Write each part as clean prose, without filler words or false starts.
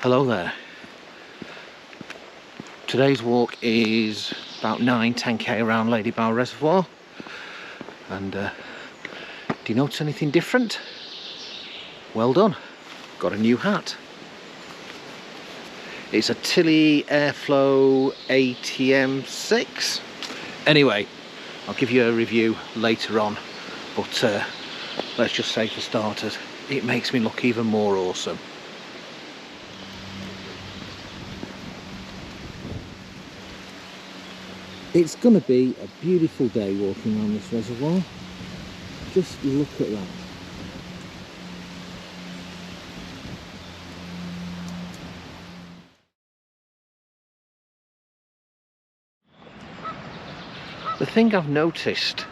Hello there. Today's walk is about 9-10k around Ladybower Reservoir, and do you notice anything different? Well done, got a new hat. It's a Tilly Airflow ATM6. Anyway, I'll give you a review later on, but let's just say for starters, it makes me look even more awesome. It's going to be a beautiful day walking around this reservoir. Just look at that. The thing I've noticed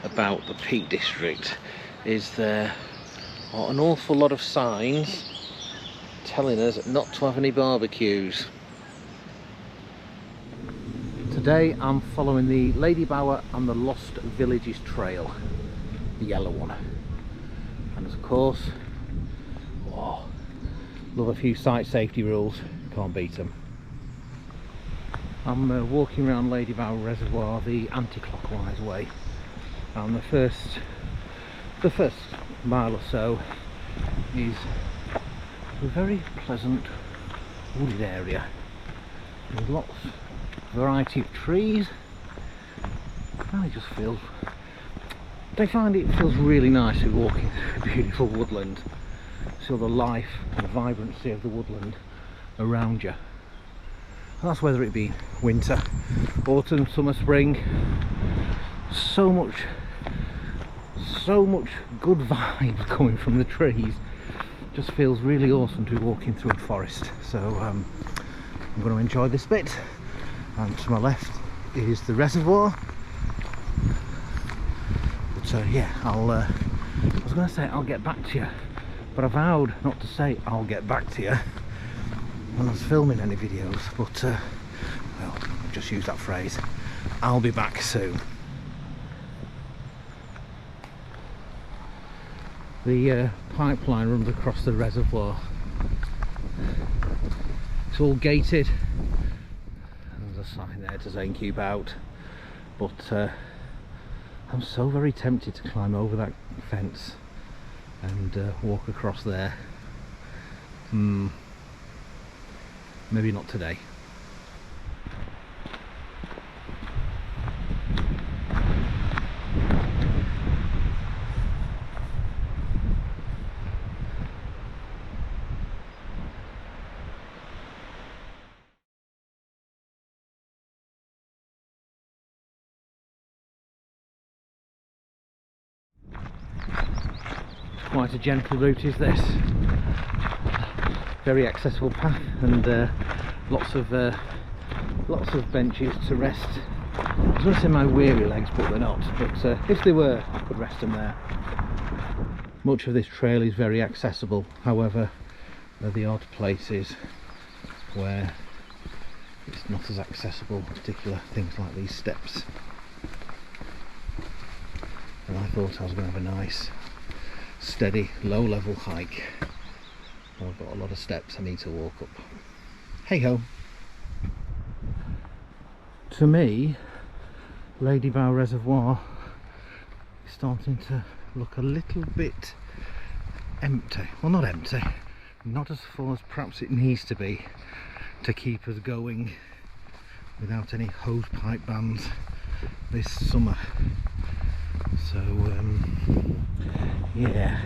about the Peak District is there are an awful lot of signs telling us not to have any barbecues. Today I'm following the Ladybower and the Lost Villages trail, the yellow one, and of course, love a few site safety rules, can't beat them. I'm walking around Ladybower Reservoir the anti-clockwise way, and the first mile or so is a very pleasant wooded area with lots variety of trees, and it just feels, I find it feels really nice to walking through beautiful woodland, see all the life and vibrancy of the woodland around you. And that's whether it be winter, autumn, summer, spring. So much good vibes coming from the trees. Just feels really awesome to be walking through a forest. So I'm going to enjoy this bit. And to my left is the reservoir. But yeah, I was going to say I'll get back to you, but I vowed not to say I'll get back to you when I was filming any videos. But well, I'll just use that phrase. I'll be back soon. The pipeline runs across the reservoir. It's all gated. There's a sign there to saying keep out, but I'm so very tempted to climb over that fence and walk across there. Maybe not today. Quite a gentle route is this, very accessible path, and lots of benches to rest. I was going to say my weary legs, but they're not, but if they were, I could rest them there. Much of this trail is very accessible, however there are the odd places where it's not as accessible, particular things like these steps. And I thought I was going to have a nice steady low level hike. I've got a lot of steps I need to walk up. Hey ho. To me, Ladybower Reservoir is starting to look a little bit empty. Well, not empty, not as full as perhaps it needs to be to keep us going without any hose pipe bans this summer. So yeah,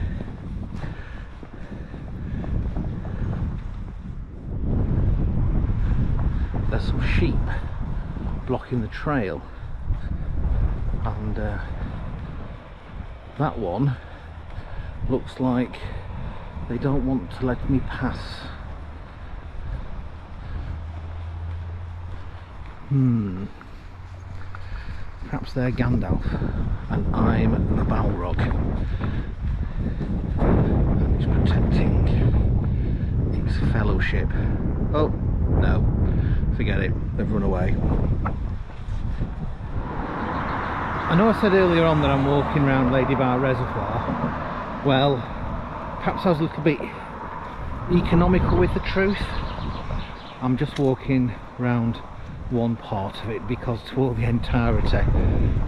there's some sheep blocking the trail, and that one looks like they don't want to let me pass. Perhaps they're Gandalf and I'm the Balrog, and he's protecting its fellowship. Oh no, forget it, they've run away. I know I said earlier on that I'm walking around Ladybower Reservoir. Well, perhaps I was a little bit economical with the truth. I'm just walking around one part of it because to walk the entirety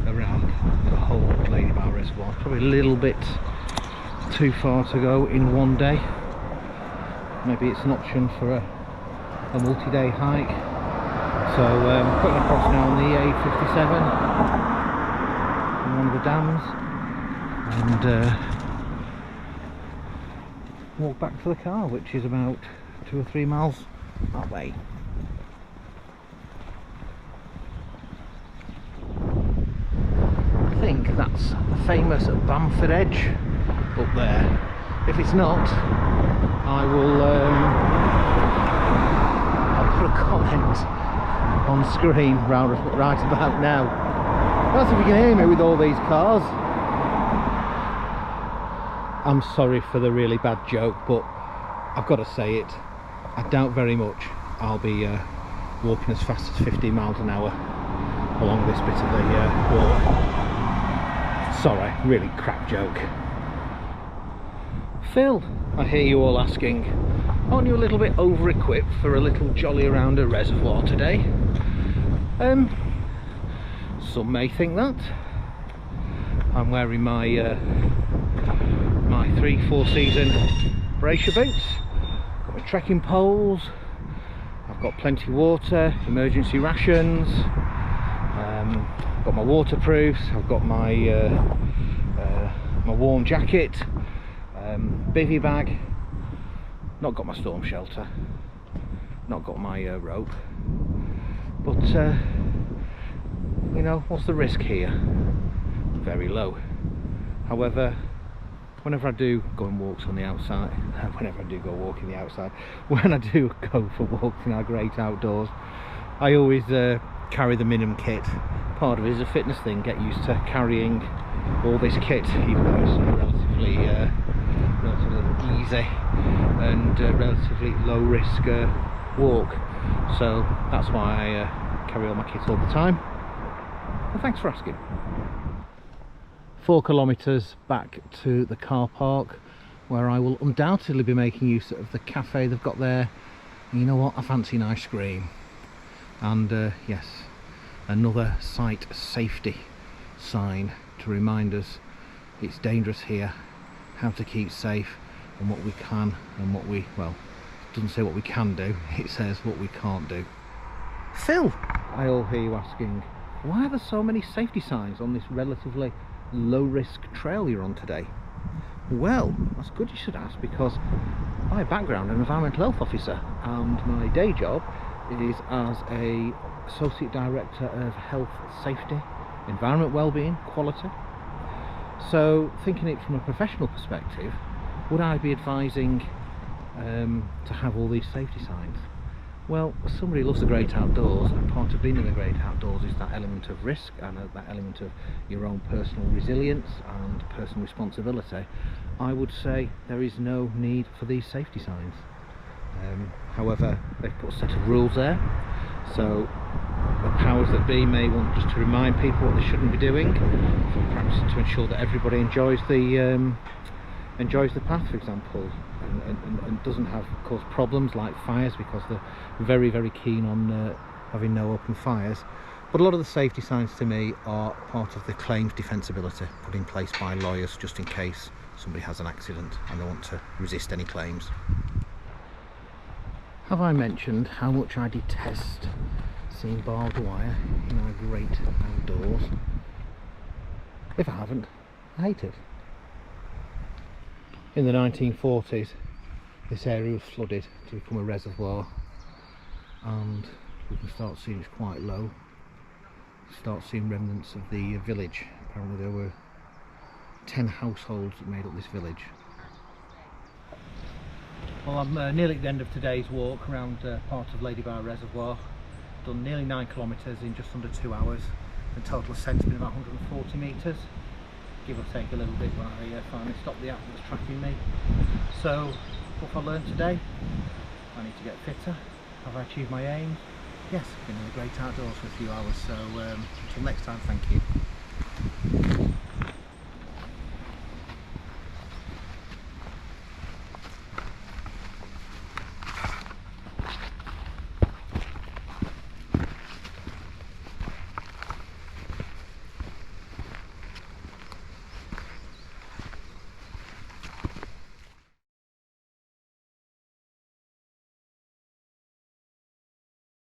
around the whole Ladybower Reservoir, probably a little bit too far to go in one day. Maybe it's an option for a multi-day hike. So putting across now on the A57 on one of the dams, and walk back to the car, which is about 2 or 3 miles that way. I think that's the famous Bamford edge up there. If it's not, I will I'll put a comment on screen right about now. That's if you can hear me with all these cars. I'm sorry for the really bad joke, but I've got to say it. I doubt very much I'll be walking as fast as 15 miles an hour along this bit of the walk. Sorry, really crap joke. Phil, I hear you all asking, aren't you a little bit over-equipped for a little jolly around a reservoir today? Some may think that. I'm wearing my my 3/4 season Brasher boots, got my trekking poles, I've got plenty of water, emergency rations, got my waterproofs, I've got my my warm jacket, bivvy bag, not got my storm shelter, not got my rope, but you know, what's the risk here? Very low. However, whenever I do go on walks on the outside, when I do go for walks in our great outdoors, I always carry the minimum kit. Part of it is a fitness thing, get used to carrying all this kit, even though it's relatively easy and relatively low risk walk. So that's why I carry all my kit all the time. Well, thanks for asking. 4 kilometres back to the car park, where I will undoubtedly be making use of the cafe they've got there. And you know what, I fancy an ice cream. And yes, another site safety sign to remind us it's dangerous here, how to keep safe, and what we can and what we, well, it doesn't say what we can do, it says what we can't do. Phil, I all hear you asking, why are there so many safety signs on this relatively low risk trail you're on today? Well, that's good you should ask, because my background, I'm an environmental health officer, and my day job is as a Associate Director of Health Safety, Environment Wellbeing, Quality. So thinking it from a professional perspective, would I be advising to have all these safety signs? Well, somebody who loves the great outdoors, and part of being in the great outdoors is that element of risk and that element of your own personal resilience and personal responsibility. I would say there is no need for these safety signs. However, they've put a set of rules there, so the powers that be may want just to remind people what they shouldn't be doing, perhaps to ensure that everybody enjoys the path, for example, and doesn't cause problems like fires, because they're very, very keen on having no open fires. But a lot of the safety signs to me are part of the claims defensibility put in place by lawyers just in case somebody has an accident and they want to resist any claims. Have I mentioned how much I detest seeing barbed wire in our great outdoors? If I haven't, I hate it. In the 1940s, this area was flooded to become a reservoir, and we can start seeing it's quite low. Start seeing remnants of the village. Apparently there were 10 households that made up this village. Well, I'm nearly at the end of today's walk around part of Ladybower Reservoir. Done nearly 9 kilometres in just under 2 hours. The total ascent's been about 140 metres, give or take a little bit when I finally stopped the app that was tracking me. So, what have I learned today? I need to get fitter. Have I achieved my aim? Yes, I've been in the great outdoors for a few hours. So until next time, thank you.